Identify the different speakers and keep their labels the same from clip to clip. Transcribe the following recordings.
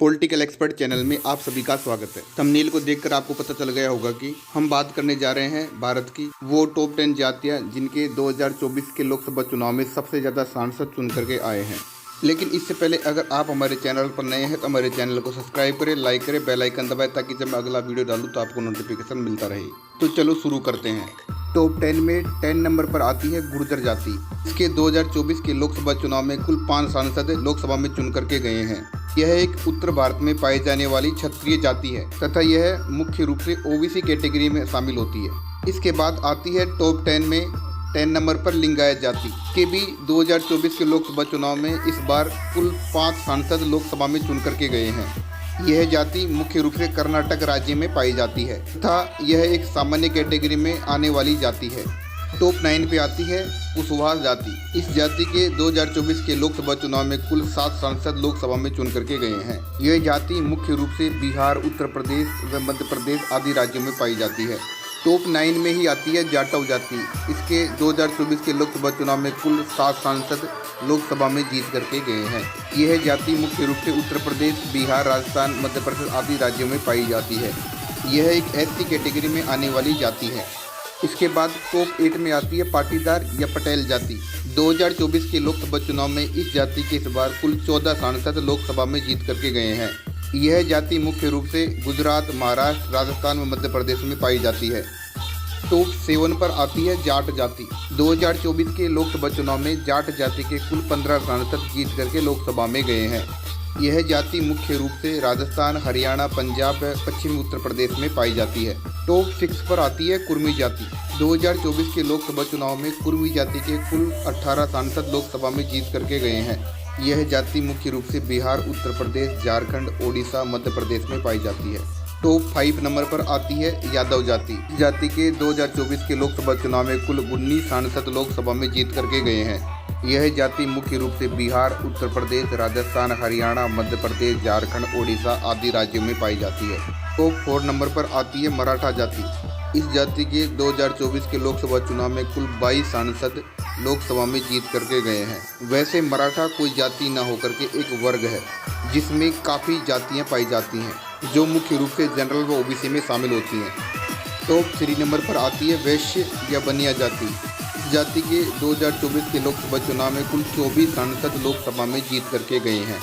Speaker 1: Political expert channel में आप सभी का स्वागत है। थंबनेल को देखकर आपको पता चल गया होगा कि हम बात करने जा रहे हैं भारत की वो टॉप 10 जातियां जिनके 2024 के लोकसभा चुनाव में सबसे ज़्यादा सांसद चुन करके आए हैं। लेकिन इससे पहले अगर आप हमारे चैनल पर नए हैं तो हमारे चैनल को सब्सक्राइब करें, लाइक करें, बेल आइकन दबाएं ताकि जब मैं अगला वीडियो डालूँ तो आपको नोटिफिकेशन मिलता रहे। तो चलो शुरू करते हैं। टॉप 10 में 10 नंबर पर आती है गुर्जर जाति। इसके 2024 के लोकसभा चुनाव में कुल 5 सांसद लोकसभा में चुन करके गए हैं। यह एक उत्तर भारत में पाई जाने वाली क्षत्रिय जाति है तथा यह मुख्य रूप से ओबीसी कैटेगरी में शामिल होती है। इसके बाद आती है टॉप 10 में 10 नंबर पर लिंगायत जाति के भी 2024 के लोकसभा चुनाव में इस बार कुल 5 सांसद लोकसभा में चुन करके गए हैं। यह जाति मुख्य रूप से कर्नाटक राज्य में पाई जाती है तथा यह एक सामान्य कैटेगरी में आने वाली जाति है। टॉप 9 पे आती है कुशवाहा जाति। इस जाति के 2024 के लोकसभा चुनाव में कुल 7 सांसद लोकसभा में चुन करके गए हैं। यह जाति मुख्य रूप से बिहार, उत्तर प्रदेश व मध्य प्रदेश आदि राज्यों में पाई जाती है। टॉप 9 में ही आती है जाटव जाति। इसके 2024 के लोकसभा चुनाव में कुल 7 सांसद लोकसभा में जीत करके गए हैं। यह जाति मुख्य रूप से उत्तर प्रदेश, बिहार, राजस्थान, मध्य प्रदेश आदि राज्यों में पाई जाती है। यह एक एसटी कैटेगरी में आने वाली जाति है। इसके बाद टॉप 8 में आती है पाटीदार या पटेल जाति। 2024 के लोकसभा चुनाव में इस जाति के इस बार कुल 14 सांसद लोकसभा में जीत करके गए हैं। यह जाति मुख्य रूप से गुजरात, महाराष्ट्र, राजस्थान व मध्य प्रदेश में पाई जाती है। टॉप 7 पर आती है जाट जाति। 2024 के लोकसभा चुनाव में जाट जाति के कुल 15 सांसद जीत करके लोकसभा में गए हैं। यह जाति मुख्य रूप से राजस्थान, हरियाणा, पंजाब व पश्चिमी उत्तर प्रदेश में पाई जाती है। टॉप 6 पर आती है कुर्मी जाति। 2024 के लोकसभा चुनाव में कुर्मी जाति के कुल 18 सांसद लोकसभा में जीत करके गए हैं। यह जाति मुख्य रूप से बिहार, उत्तर प्रदेश, झारखंड, ओडिशा, मध्य प्रदेश में पाई जाती है। टॉप 5 नंबर पर आती है यादव जाति। जाति के 2024 के लोकसभा चुनाव में कुल 19 सांसद लोकसभा में जीत करके गए हैं। यह जाति मुख्य रूप से बिहार, उत्तर प्रदेश, राजस्थान, हरियाणा, मध्य प्रदेश, झारखंड, ओडिशा आदि राज्यों में पाई जाती है। टॉप 4 नंबर पर आती है मराठा जाति। इस जाति के 2024 के लोकसभा चुनाव में कुल 22 सांसद लोकसभा में जीत करके गए हैं। वैसे मराठा कोई जाति न होकर के एक वर्ग है जिसमें काफ़ी जातियां पाई जाती हैं जो मुख्य रूप से जनरल व ओबीसी में शामिल होती हैं। टॉप 3 नंबर पर आती है वैश्य या बनिया जाति। इस जाति के 2024 के लोकसभा चुनाव में कुल 24 सांसद लोकसभा में जीत करके गए हैं।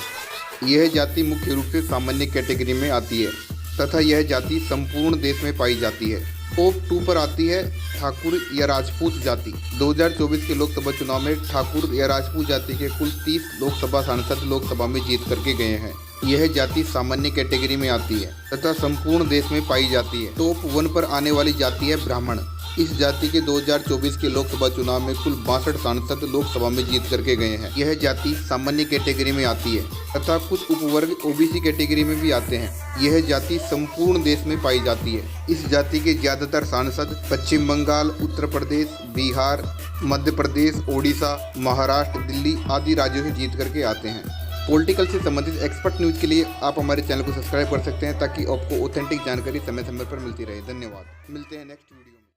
Speaker 1: यह जाति मुख्य रूप से सामान्य कैटेगरी में आती है तथा यह जाति संपूर्ण देश में पाई जाती है। टॉप 2 पर आती है ठाकुर या राजपूत जाति। 2024 के लोकसभा चुनाव में ठाकुर या राजपूत जाति के कुल 30 लोकसभा सांसद लोकसभा में जीत करके गए हैं। यह जाति सामान्य कैटेगरी में आती है तथा संपूर्ण देश में पाई जाती है। टॉप 1 पर आने वाली जाति है ब्राह्मण। इस जाति के 2024 के लोकसभा चुनाव में कुल 62 सांसद लोकसभा में जीत करके गए हैं। यह जाति सामान्य कैटेगरी में आती है तथा कुछ उपवर्ग ओबीसी कैटेगरी में भी आते हैं। यह जाति संपूर्ण देश में पाई जाती है। इस जाति के ज्यादातर सांसद पश्चिम बंगाल, उत्तर प्रदेश, बिहार, मध्य प्रदेश, ओडिशा, महाराष्ट्र, दिल्ली आदि राज्यों से जीत करके आते हैं। पॉलिटिकल से संबंधित एक्सपर्ट न्यूज के लिए आप हमारे चैनल को सब्सक्राइब कर सकते हैं ताकि आपको ऑथेंटिक जानकारी समय समय पर मिलती रहे। धन्यवाद। मिलते हैं नेक्स्ट वीडियो में।